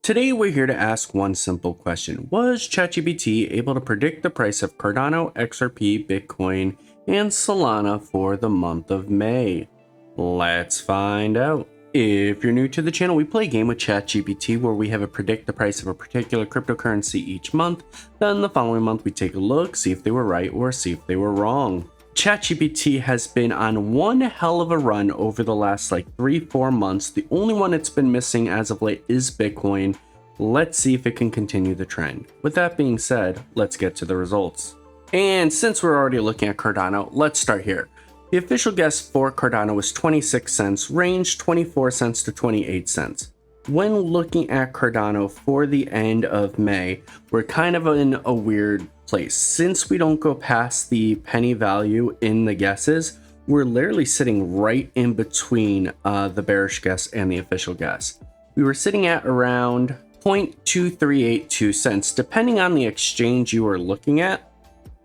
Today we're here to ask one simple question. Was ChatGPT able to predict the price of Cardano, XRP, Bitcoin, and Solana for the month of May? Let's find out. If you're new to the channel, we play a game with ChatGPT where we have it predict the price of a particular cryptocurrency each month. Then the following month we take a look, see if they were right or see if they were wrong. ChatGPT has been on one hell of a run over the last 3-4 months. The only one it's been missing as of late is Bitcoin. Let's see if it can continue the trend. With that being said, let's get to the results. And since we're already looking at Cardano, let's start here. The official guess for Cardano was 26 cents, range 24 cents to 28 cents. When looking at Cardano for the end of May, we're kind of in a weird place. Since we don't go past the penny value in the guesses, we're literally sitting right in between the bearish guess and the official guess. We were sitting at around 0.2382 cents. Depending on the exchange you are looking at,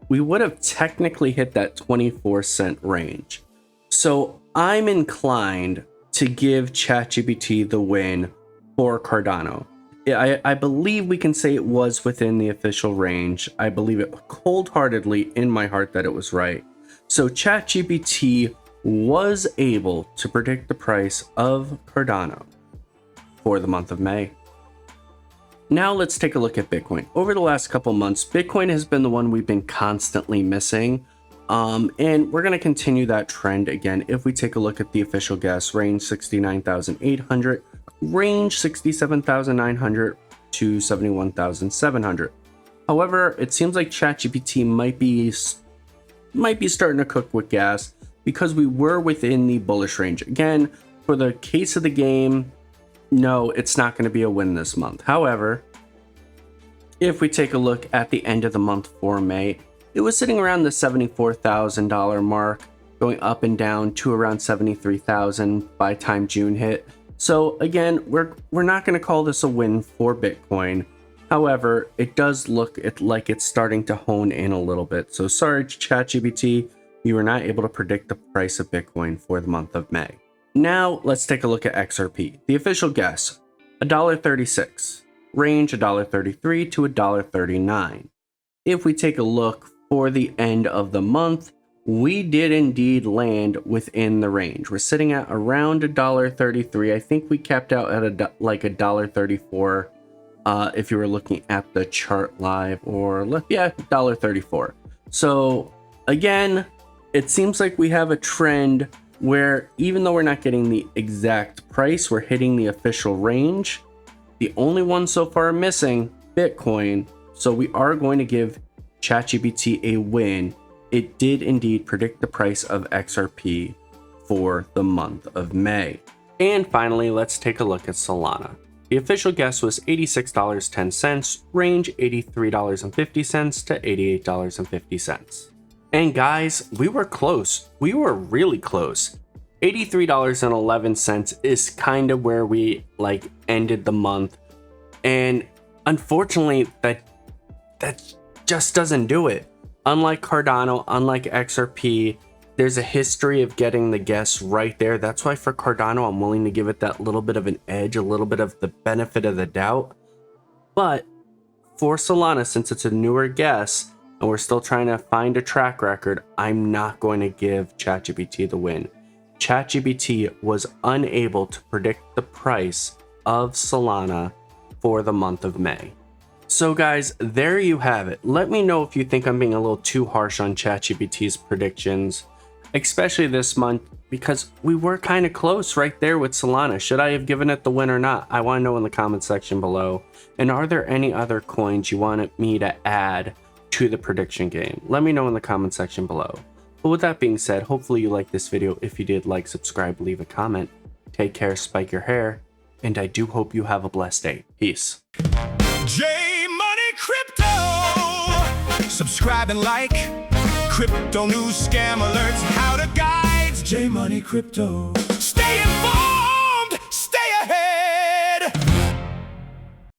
we would have technically hit that 24-cent range. So I'm inclined to give ChatGPT the win for Cardano. I believe we can say it was within the official range. I believe it cold-heartedly in my heart that it was right. So ChatGPT was able to predict the price of Cardano for the month of May. Now let's take a look at Bitcoin. Over the last couple months, Bitcoin has been the one we've been constantly missing. And we're going to continue that trend again. If we take a look at the official guess, range 69,800, range 67,900 to 71,700. However, it seems like ChatGPT might be starting to cook with gas because we were within the bullish range. Again, for the case of the game, no, it's not going to be a win this month. However, if we take a look at the end of the month for May, it was sitting around the $74,000 mark, going up and down to around 73,000 by time June hit. So again, we're not going to call this a win for Bitcoin. However, it does look like it's starting to hone in a little bit. So sorry, ChatGPT, you were not able to predict the price of Bitcoin for the month of May. Now let's take a look at XRP. The official guess, $1.36, range $1.33 to $1.39. If we take a look for the end of the month, we did indeed land within the range. We're sitting at around $1.33. I think we capped out at $1.34 if you were looking at the chart live, or yeah, $1.34. So again, it seems like we have a trend where even though we're not getting the exact price, we're hitting the official range. The only one so far missing, Bitcoin. So we are going to give ChatGPT a win. It did indeed predict the price of XRP for the month of May. And finally, let's take a look at Solana. The official guess was $86.10, range $83.50 to $88.50. And guys, we were close. We were really close. $83.11 is kind of where we ended the month. And unfortunately, that just doesn't do it. Unlike Cardano, unlike XRP, there's a history of getting the guess right there. That's why for Cardano, I'm willing to give it that little bit of an edge, a little bit of the benefit of the doubt. But for Solana, since it's a newer guess, and we're still trying to find a track record, I'm not going to give ChatGPT the win. ChatGPT was unable to predict the price of Solana for the month of May. So guys, there you have it. Let me know if you think I'm being a little too harsh on ChatGPT's predictions, especially this month, because we were kind of close right there with Solana. Should I have given it the win or not? I want to know in the comment section below. And are there any other coins you wanted me to add to the prediction game? Let me know in the comment section below. But with that being said, hopefully you liked this video. If you did, like, subscribe, leave a comment. Take care, spike your hair, and I do hope you have a blessed day. Peace. J-Money Crypto! Subscribe and like. Crypto news, scam alerts, how to guides. J-Money Crypto. Stay informed!